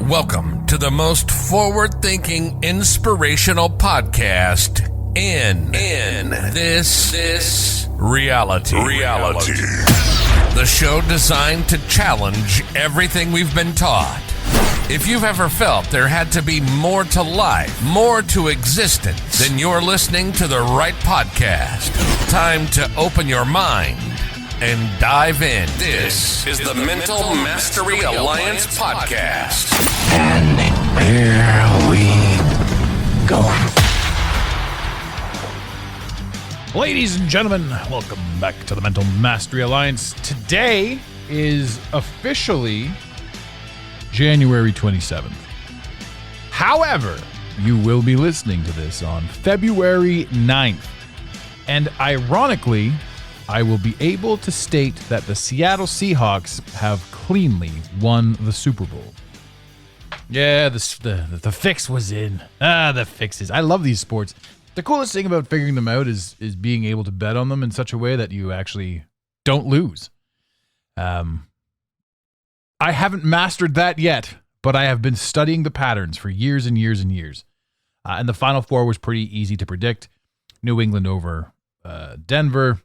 Welcome to the most forward-thinking, inspirational podcast in this reality. The show designed to challenge everything we've been taught. If you've ever felt there had to be more to life, more to existence, then you're listening to the right podcast. Time to open your mind and dive in. This is the Mental Mastery Alliance podcast. And here we go. Ladies and gentlemen, welcome back to the Mental Mastery Alliance. Today is officially January 27th. However, you will be listening to this on February 9th. And ironically, I will be able to state that the Seattle Seahawks have cleanly won the Super Bowl. Yeah, the fix was in. The fixes. I love these sports. The coolest thing about figuring them out is being able to bet on them in such a way that you actually don't lose. I haven't mastered that yet, but I have been studying the patterns for years and years and years. And the Final Four was pretty easy to predict. New England over Denver.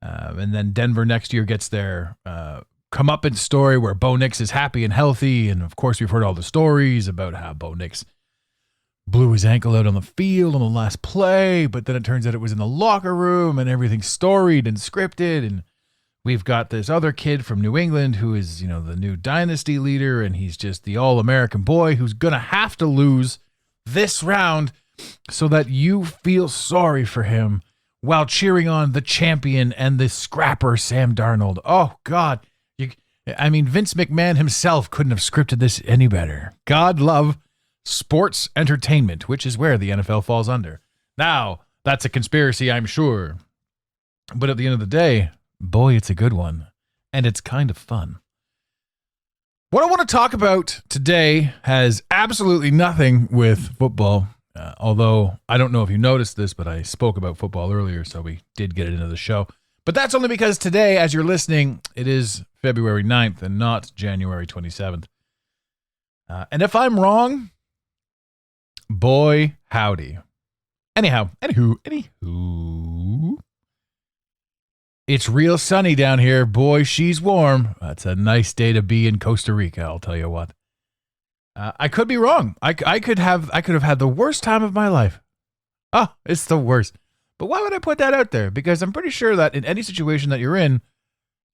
And then Denver next year gets their comeuppance story where Bo Nix is happy and healthy. And of course, we've heard all the stories about how Bo Nix blew his ankle out on the field on the last play, but then it turns out it was in the locker room and everything's storied and scripted. And we've got this other kid from New England who is, the new dynasty leader, and he's just the all-American boy who's going to have to lose this round so that you feel sorry for him while cheering on the champion and the scrapper, Sam Darnold. Oh, God. Vince McMahon himself couldn't have scripted this any better. God love sports entertainment, which is where the NFL falls under. Now, that's a conspiracy, I'm sure. But at the end of the day, boy, it's a good one. And it's kind of fun. What I want to talk about today has absolutely nothing with football. Although, I don't know if you noticed this, but I spoke about football earlier, so we did get it into the show. But that's only because today, as you're listening, it is February 9th and not January 27th. And if I'm wrong, boy, howdy. Anywho. It's real sunny down here. Boy, she's warm. It's a nice day to be in Costa Rica, I'll tell you what. I could be wrong. I could have had the worst time of my life. Oh, it's the worst. But why would I put that out there? Because I'm pretty sure that in any situation that you're in,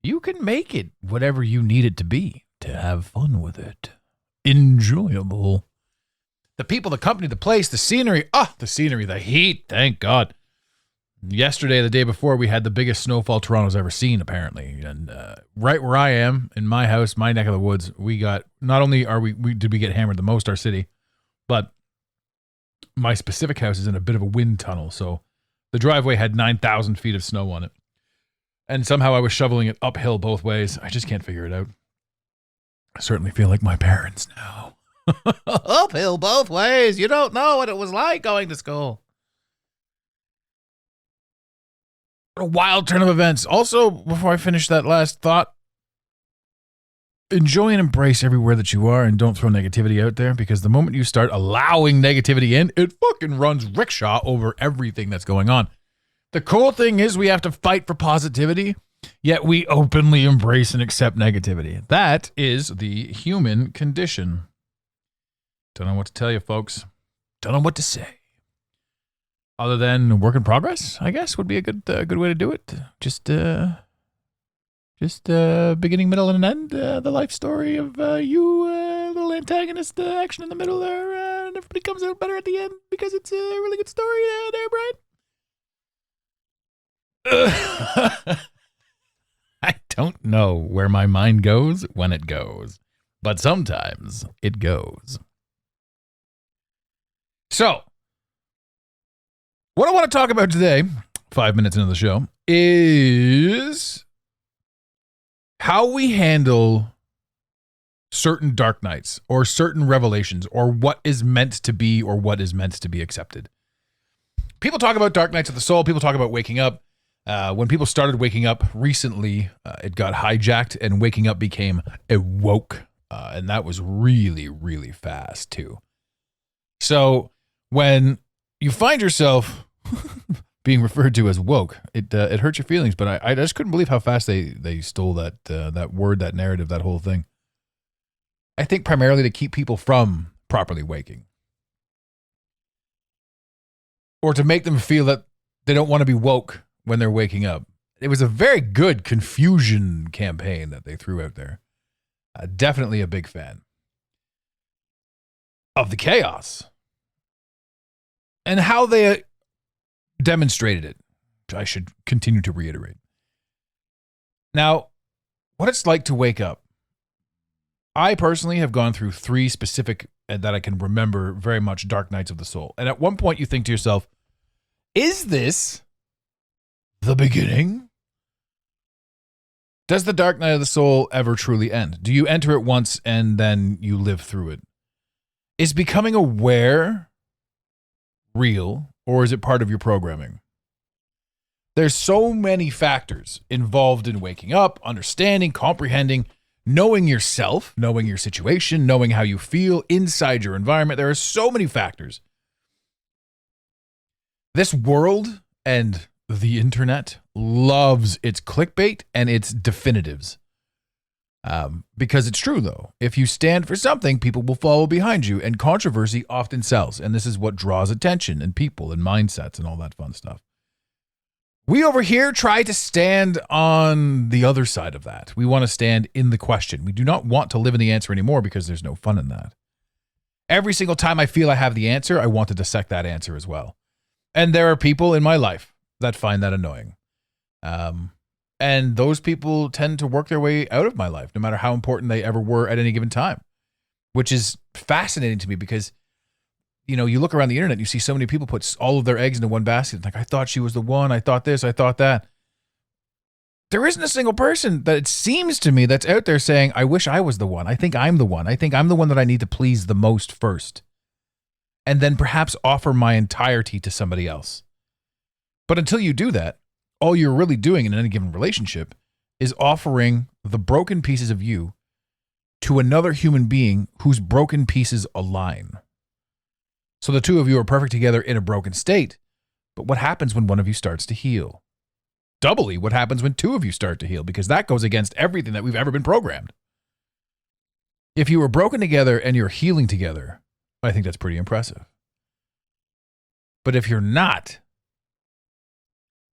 you can make it whatever you need it to be to have fun with it. Enjoyable. The people, the company, the place, the scenery. The scenery, the heat. Thank God. Yesterday, the day before, we had the biggest snowfall Toronto's ever seen, apparently. And right where I am, in my house, my neck of the woods, we got, not only did we get hammered the most, our city, but my specific house is in a bit of a wind tunnel. So the driveway had 9,000 feet of snow on it. And somehow I was shoveling it uphill both ways. I just can't figure it out. I certainly feel like my parents now. Uphill both ways. You don't know what it was like going to school. A wild turn of events. Also, before I finish that last thought, enjoy and embrace everywhere that you are and don't throw negativity out there, because the moment you start allowing negativity in, it fucking runs rickshaw over everything that's going on. The cool thing is we have to fight for positivity, yet we openly embrace and accept negativity. That is the human condition. Don't know what to tell you, folks. Don't know what to say. Other than work in progress, I guess, would be a good way to do it. Just beginning, middle, and an end. The life story of you, little antagonist action in the middle there, and everybody comes out better at the end because it's a really good story there, Brian. I don't know where my mind goes when it goes, but sometimes it goes. So, what I want to talk about today, 5 minutes into the show, is how we handle certain dark nights or certain revelations or what is meant to be or what is meant to be accepted. People talk about dark nights of the soul. People talk about waking up. When people started waking up recently, it got hijacked and waking up became a woke And that was really, really fast too. So when you find yourself being referred to as woke, it hurts your feelings. But I just couldn't believe how fast they stole that word, that narrative, that whole thing. I think primarily to keep people from properly waking, or to make them feel that they don't want to be woke when they're waking up. It was a very good confusion campaign that they threw out there. Definitely a big fan of the chaos and how they demonstrated it. I should continue to reiterate. Now, what it's like to wake up. I personally have gone through 3 specific that I can remember very much dark nights of the soul. And at one point you think to yourself, is this the beginning? Does the dark night of the soul ever truly end? Do you enter it once and then you live through it? Is becoming aware real, or is it part of your programming? There's so many factors involved in waking up, understanding, comprehending, knowing yourself, knowing your situation, knowing how you feel inside your environment. There are so many factors. This world and the internet loves its clickbait and its definitives. Because it's true, though. If you stand for something, people will follow behind you, and controversy often sells. And this is what draws attention and people and mindsets and all that fun stuff. We over here try to stand on the other side of that. We want to stand in the question. We do not want to live in the answer anymore because there's no fun in that. Every single time I feel I have the answer, I want to dissect that answer as well. And there are people in my life that find that annoying. And those people tend to work their way out of my life, no matter how important they ever were at any given time, which is fascinating to me because, you know, you look around the internet and you see so many people put all of their eggs into one basket. Like, I thought she was the one. I thought this. I thought that. There isn't a single person that it seems to me that's out there saying, I wish I was the one. I think I'm the one. I think I'm the one that I need to please the most first. And then perhaps offer my entirety to somebody else. But until you do that, all you're really doing in any given relationship is offering the broken pieces of you to another human being whose broken pieces align. So the two of you are perfect together in a broken state. But what happens when one of you starts to heal? Doubly, what happens when 2 of you start to heal? Because that goes against everything that we've ever been programmed. If you were broken together and you're healing together, I think that's pretty impressive. But if you're not,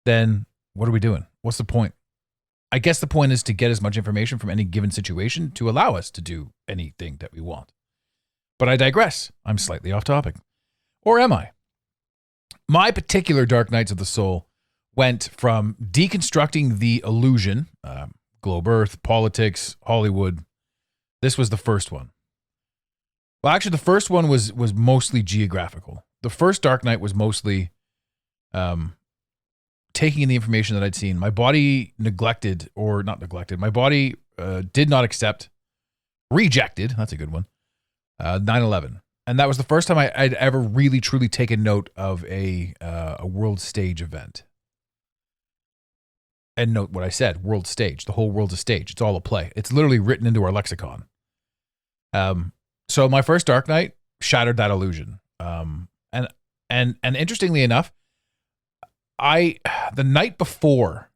then what are we doing? What's the point? I guess the point is to get as much information from any given situation to allow us to do anything that we want. But I digress. I'm slightly off topic. Or am I? My particular Dark Nights of the Soul went from deconstructing the illusion, globe Earth, politics, Hollywood. This was the first one. Well, actually, the first one was mostly geographical. The first Dark Night was mostly taking in the information that I'd seen. My body my body did not accept, rejected, that's a good one, 9/11. And that was the first time I'd ever really, truly taken note of a world stage event. And note what I said, world stage. The whole world's a stage. It's all a play. It's literally written into our lexicon. So my first Dark Night shattered that illusion. And interestingly enough, the night before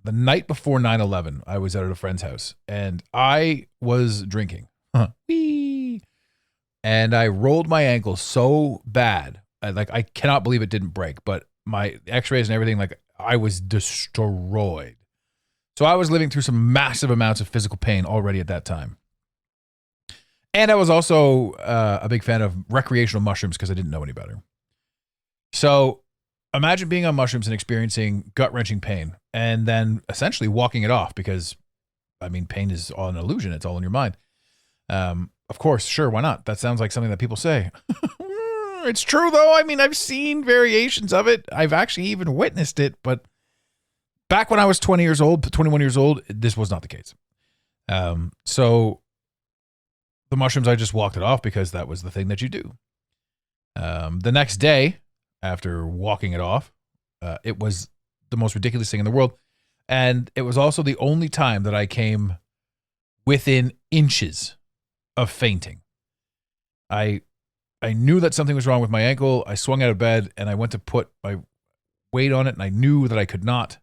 9/11, I was out at a friend's house and I was drinking. Whee! And I rolled my ankle so bad. I cannot believe it didn't break, but my x-rays and everything, I was destroyed. So I was living through some massive amounts of physical pain already at that time. And I was also a big fan of recreational mushrooms because I didn't know any better. So imagine being on mushrooms and experiencing gut-wrenching pain and then essentially walking it off because, pain is all an illusion. It's all in your mind. Of course, sure, why not? That sounds like something that people say. It's true, though. I've seen variations of it. I've actually even witnessed it. But back when I was 21 years old, this was not the case. So the mushrooms, I just walked it off because that was the thing that you do. The next day, after walking it off, it was the most ridiculous thing in the world. And it was also the only time that I came within inches of fainting. I knew that something was wrong with my ankle. I swung out of bed and I went to put my weight on it, and I knew that I could not.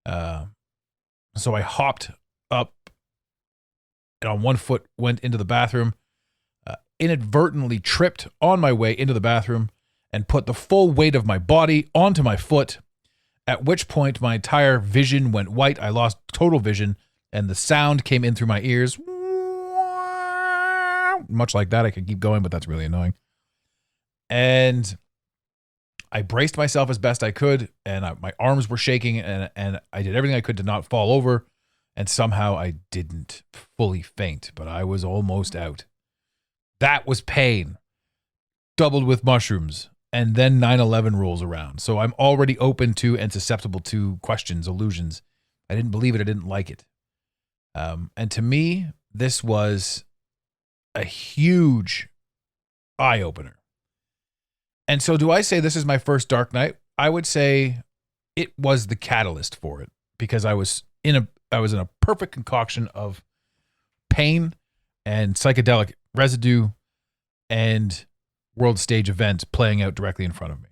So I hopped up and on one foot went into the bathroom, inadvertently tripped on my way into the bathroom and put the full weight of my body onto my foot, at which point my entire vision went white. I lost total vision and the sound came in through my ears. Much like that. I could keep going, but that's really annoying. And I braced myself as best I could, and my arms were shaking, and I did everything I could to not fall over, and somehow I didn't fully faint, but I was almost out. That was pain, doubled with mushrooms, and then 9/11 rolls around. So I'm already open to and susceptible to questions, illusions. I didn't believe it. I didn't like it. And to me, this was a huge eye-opener. And so do I say this is my first dark night? I would say it was the catalyst for it, because I was in a perfect concoction of pain and psychedelic residue and world stage events playing out directly in front of me.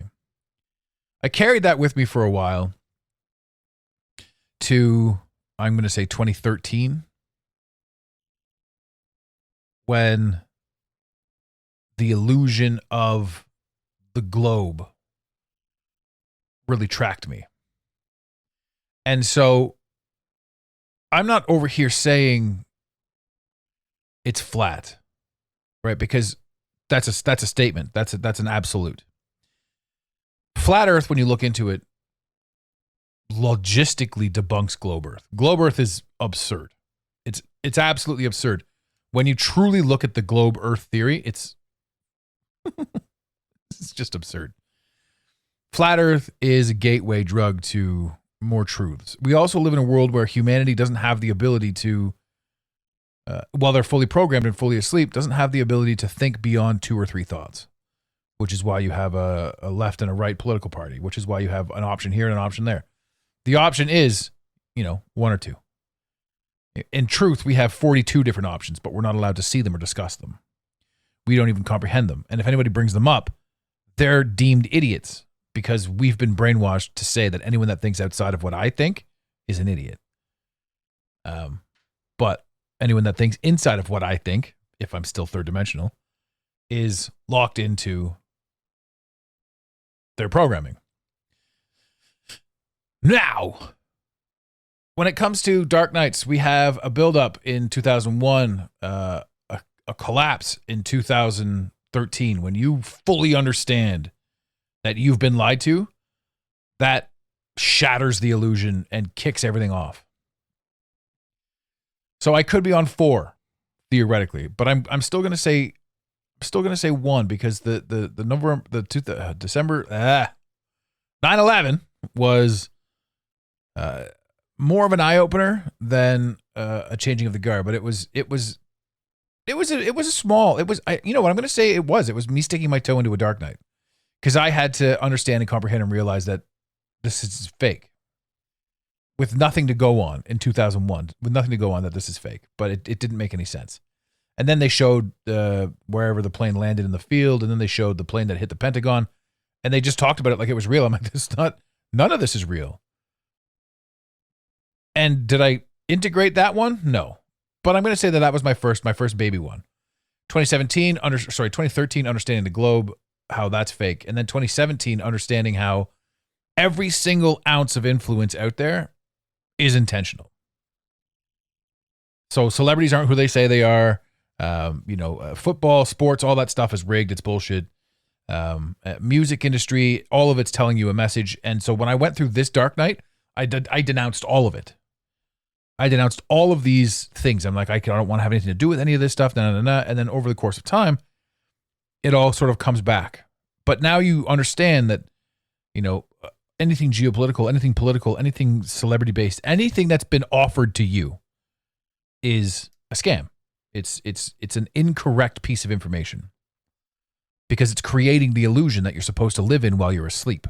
I carried that with me for a while to, I'm going to say 2013, when the illusion of the globe really tracked me. And so I'm not over here saying it's flat, right? Because that's a statement. That's an absolute. Flat Earth, when you look into it, logistically debunks globe Earth. Globe Earth is absurd. It's absolutely absurd. When you truly look at the globe Earth theory, it's just absurd. Flat Earth is a gateway drug to more truths. We also live in a world where humanity doesn't have the ability to, while they're fully programmed and fully asleep, doesn't have the ability to think beyond 2 or 3 thoughts, which is why you have a left and a right political party, which is why you have an option here and an option there. The option is, 1 or 2. In truth, we have 42 different options, but we're not allowed to see them or discuss them. We don't even comprehend them. And if anybody brings them up, they're deemed idiots, because we've been brainwashed to say that anyone that thinks outside of what I think is an idiot. But anyone that thinks inside of what I think, if I'm still third dimensional, is locked into their programming. Now, when it comes to Dark Nights, we have a buildup in 2001, a collapse in 2013. When you fully understand that you've been lied to, that shatters the illusion and kicks everything off. So I could be on 4 theoretically, but I'm still going to say 1, because the number December 9/11 was more of an eye opener than a changing of the guard. But it was a small. It was what I'm going to say. It was me sticking my toe into a dark night, because I had to understand and comprehend and realize that this is fake. With nothing to go on in 2001, that this is fake. But it didn't make any sense. And then they showed wherever the plane landed in the field, and then they showed the plane that hit the Pentagon, and they just talked about it like it was real. I'm like, none of this is real. And did I integrate that one? No. But I'm going to say that was my first baby one. 2013, understanding the globe, how that's fake. And then 2017, understanding how every single ounce of influence out there is intentional. So celebrities aren't who they say they are. Football, sports, all that stuff is rigged. It's bullshit. Music industry, all of it's telling you a message. And so when I went through this dark night, I denounced all of it. I denounced all of these things. I'm like, I don't want to have anything to do with any of this stuff. And then over the course of time, it all sort of comes back. But now you understand that, anything geopolitical, anything political, anything celebrity based, anything that's been offered to you is a scam. It's an incorrect piece of information, because it's creating the illusion that you're supposed to live in while you're asleep.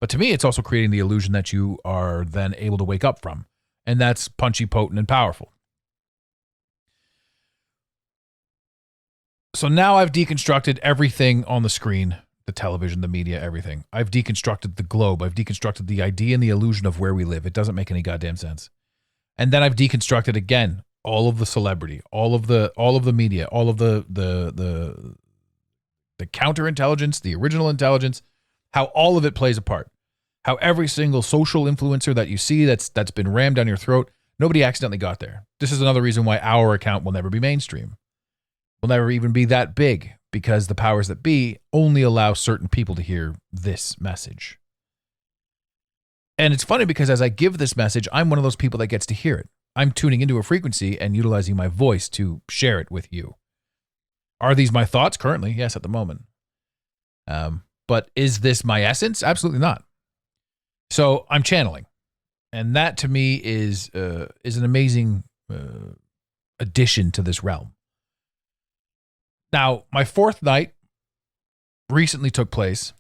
But to me, it's also creating the illusion that you are then able to wake up from. And that's punchy, potent, and powerful. So now I've deconstructed everything on the screen, the television, the media, everything. I've deconstructed the globe. I've deconstructed the idea and the illusion of where we live. It doesn't make any goddamn sense. And then I've deconstructed again all of the celebrity, all of the media, all of the counterintelligence, the original intelligence, how all of it plays a part. How every single social influencer that you see that's been rammed down your throat, nobody accidentally got there. This is another reason why our account will never be mainstream. Will never even be that big, because the powers that be only allow certain people to hear this message. And it's funny because as I give this message, I'm one of those people that gets to hear it. I'm tuning into a frequency and utilizing my voice to share it with you. Are these my thoughts currently? Yes, at the moment. But is this my essence? Absolutely not. So I'm channeling. And that to me is an amazing addition to this realm. Now, my fourth night recently took place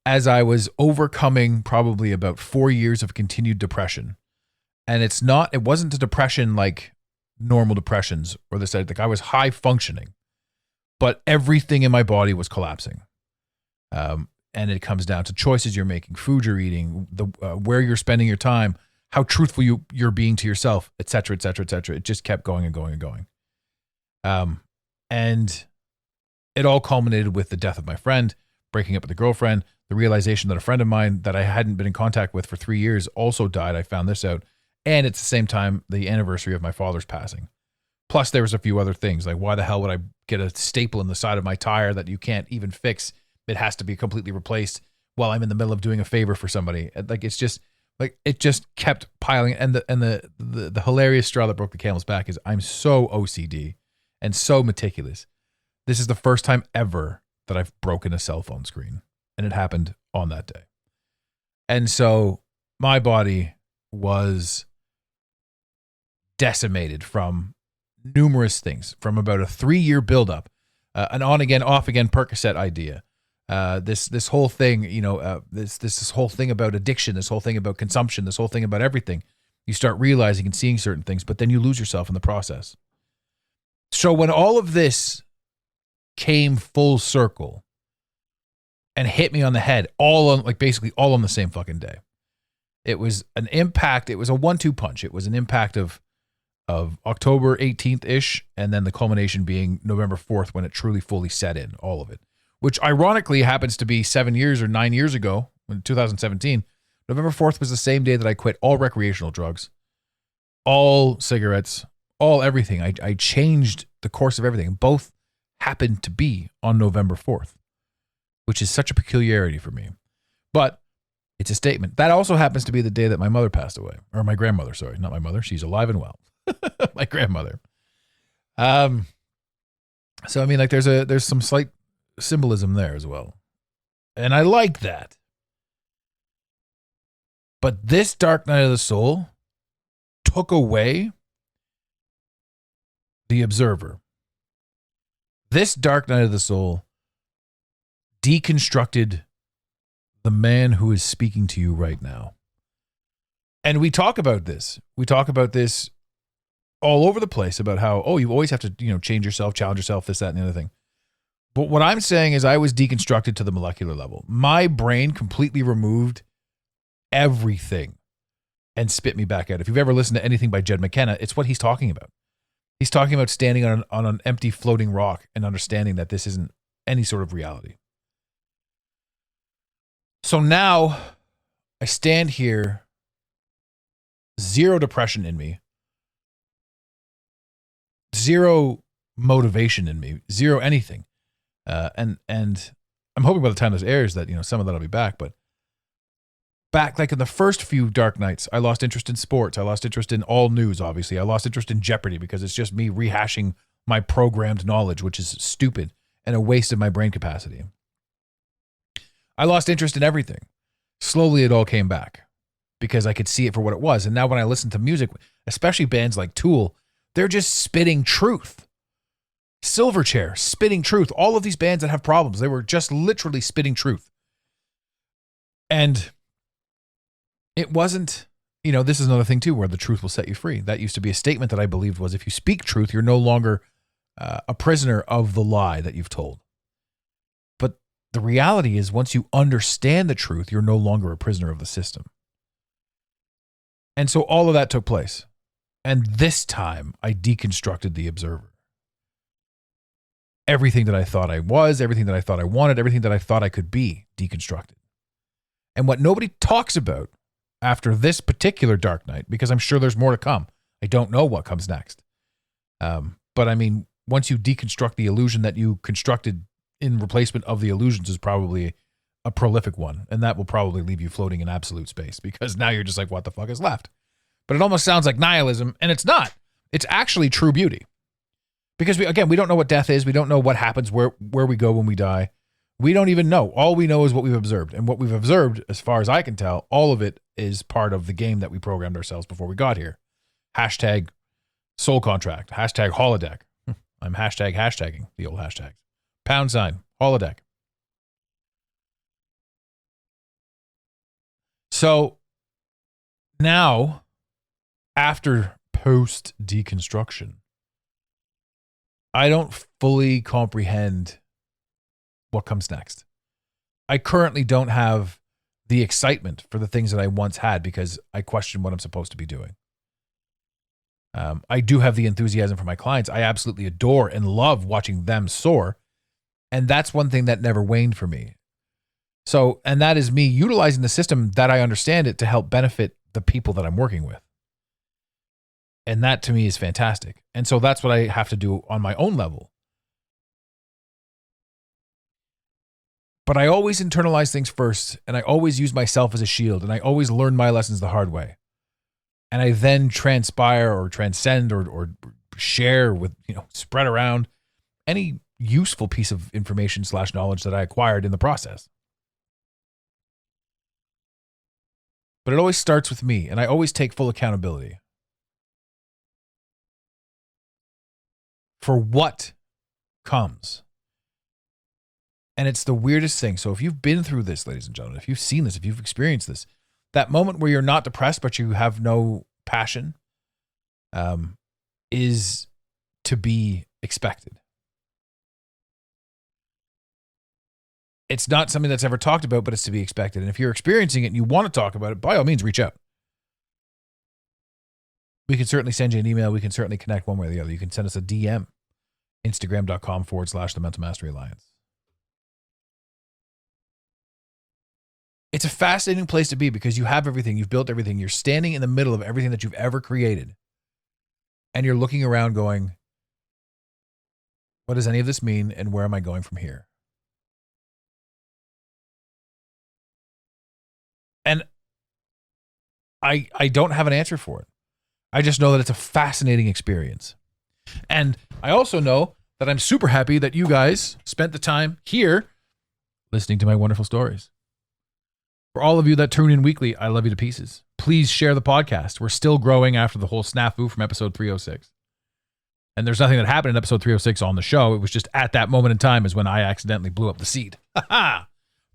as I was overcoming probably about 4 years of continued depression. And it wasn't a depression like normal depressions or this, like I was high functioning, but everything in my body was collapsing. And it comes down to choices you're making, food you're eating, where you're spending your time, how truthful you're being to yourself, et cetera, et cetera, et cetera. It just kept going and going and going. And it all culminated with the death of my friend, breaking up with a girlfriend, the realization that a friend of mine that I hadn't been in contact with for 3 years also died. I found this out. And at the same time, the anniversary of my father's passing. Plus, there was a few other things, like why the hell would I get a staple in the side of my tire that you can't even fix? It has to be completely replaced while I'm in the middle of doing a favor for somebody. Like it's just like it just kept piling. And the hilarious straw that broke the camel's back is I'm so OCD and so meticulous. This is the first time ever that I've broken a cell phone screen, and it happened on that day. And so my body was decimated from numerous things, from about a 3-year buildup, an on again, off again Percocet idea. This whole thing, this whole thing about addiction, this whole thing about consumption, this whole thing about everything. You start realizing and seeing certain things, but then you lose yourself in the process. So when all of this came full circle and hit me on the head, basically all on the same fucking day, it was an impact. It was a 1-2 punch. It was an impact of October 18th-ish, and then the culmination being November 4th when it truly fully set in, all of it. Which ironically happens to be 7 years or 9 years ago, in 2017. November 4th was the same day that I quit all recreational drugs, all cigarettes, all everything. I changed the course of everything. Both happened to be on November 4th, which is such a peculiarity for me. But it's a statement. That also happens to be the day that my mother passed away. Or my grandmother, sorry. Not my mother. She's alive and well. My grandmother. So I mean, like there's some slight symbolism there as well. And I like that. But this dark night of the soul took away the observer. This dark night of the soul deconstructed the man who is speaking to you right now. And we talk about this. We talk about this all over the place about how, you always have to, change yourself, challenge yourself, this, that, and the other thing. But what I'm saying is I was deconstructed to the molecular level. My brain completely removed everything and spit me back out. If you've ever listened to anything by Jed McKenna, it's what he's talking about. He's talking about standing on an empty floating rock and understanding that this isn't any sort of reality. So now I stand here, zero depression in me, zero motivation in me, zero anything. And I'm hoping by the time this airs that, some of that will be back. But back like in the first few dark nights, I lost interest in sports. I lost interest in all news, obviously. I lost interest in Jeopardy because it's just me rehashing my programmed knowledge, which is stupid and a waste of my brain capacity. I lost interest in everything. Slowly, it all came back because I could see it for what it was. And now when I listen to music, especially bands like Tool, they're just spitting truth. Silverchair, spitting truth. All of these bands that have problems, they were just literally spitting truth. And it wasn't, this is another thing too, where the truth will set you free. That used to be a statement that I believed was, if you speak truth, you're no longer a prisoner of the lie that you've told. But the reality is, once you understand the truth, you're no longer a prisoner of the system. And so all of that took place. And this time I deconstructed the observer. Everything that I thought I was, everything that I thought I wanted, everything that I thought I could be, deconstructed. And what nobody talks about after this particular dark night, because I'm sure there's more to come. I don't know what comes next. But I mean, once you deconstruct the illusion that you constructed in replacement of the illusions, is probably a prolific one. And that will probably leave you floating in absolute space, because now you're just like, what the fuck is left? But it almost sounds like nihilism, and it's not. It's actually true beauty. Because we don't know what death is. We don't know what happens, where we go when we die. We don't even know. All we know is what we've observed. And what we've observed, as far as I can tell, all of it is part of the game that we programmed ourselves before we got here. Hashtag soul contract. Hashtag holodeck. I'm hashtagging the old hashtags. # holodeck. So now, after post-deconstruction, I don't fully comprehend what comes next. I currently don't have the excitement for the things that I once had, because I question what I'm supposed to be doing. I do have the enthusiasm for my clients. I absolutely adore and love watching them soar. And that's one thing that never waned for me. So, and that is me utilizing the system that I understand it to help benefit the people that I'm working with. And that to me is fantastic. And so that's what I have to do on my own level. But I always internalize things first, and I always use myself as a shield, and I always learn my lessons the hard way. And I then transpire or transcend or share with, spread around any useful piece of information / knowledge that I acquired in the process. But it always starts with me, and I always take full accountability for what comes. And it's the weirdest thing. So if you've been through this, ladies and gentlemen, if you've seen this, if you've experienced this, that moment where you're not depressed, but you have no passion, is to be expected. It's not something that's ever talked about, but it's to be expected. And if you're experiencing it and you want to talk about it, by all means, reach out. We can certainly send you an email. We can certainly connect one way or the other. You can send us a DM, Instagram.com/The Mental Mastery Alliance. It's a fascinating place to be, because you have everything. You've built everything. You're standing in the middle of everything that you've ever created. And you're looking around going, what does any of this mean? And where am I going from here? And I don't have an answer for it. I just know that it's a fascinating experience. And I also know that I'm super happy that you guys spent the time here listening to my wonderful stories. For all of you that tune in weekly, I love you to pieces. Please share the podcast. We're still growing after the whole snafu from episode 306. And there's nothing that happened in episode 306 on the show. It was just at that moment in time is when I accidentally blew up the seed.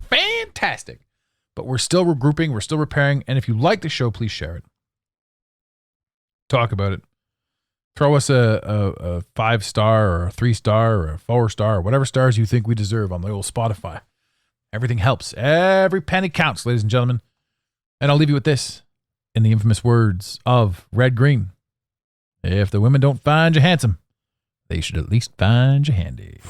Fantastic. But we're still regrouping. We're still repairing. And if you like the show, please share it. Talk about it. Throw us a 5-star or a 3-star or a 4-star or whatever stars you think we deserve on the old Spotify. Everything helps. Every penny counts, ladies and gentlemen. And I'll leave you with this, in the infamous words of Red Green. If the women don't find you handsome, they should at least find you handy.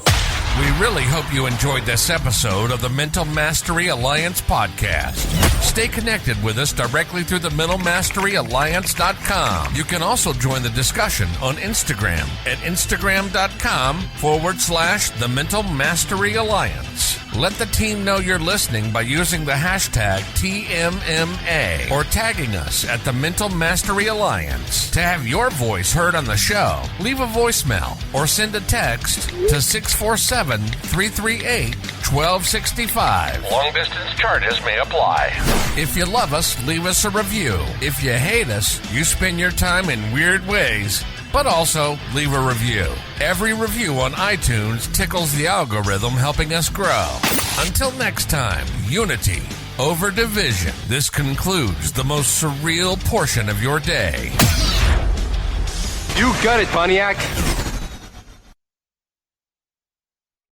We really hope you enjoyed this episode of the Mental Mastery Alliance podcast. Stay connected with us directly through the mentalmasteryalliance.com. You can also join the discussion on Instagram at instagram.com/the Mental Mastery Alliance. Let the team know you're listening by using the hashtag TMMA or tagging us at the Mental Mastery Alliance. To have your voice heard on the show, leave a voicemail or send a text to 647-338-1265. Long-distance charges may apply. If you love us, leave us a review. If you hate us, you spend your time in weird ways, but also leave a review. Every review on iTunes tickles the algorithm, helping us grow. Until next time, unity over division. This concludes the most surreal portion of your day. You got it, Pontiac.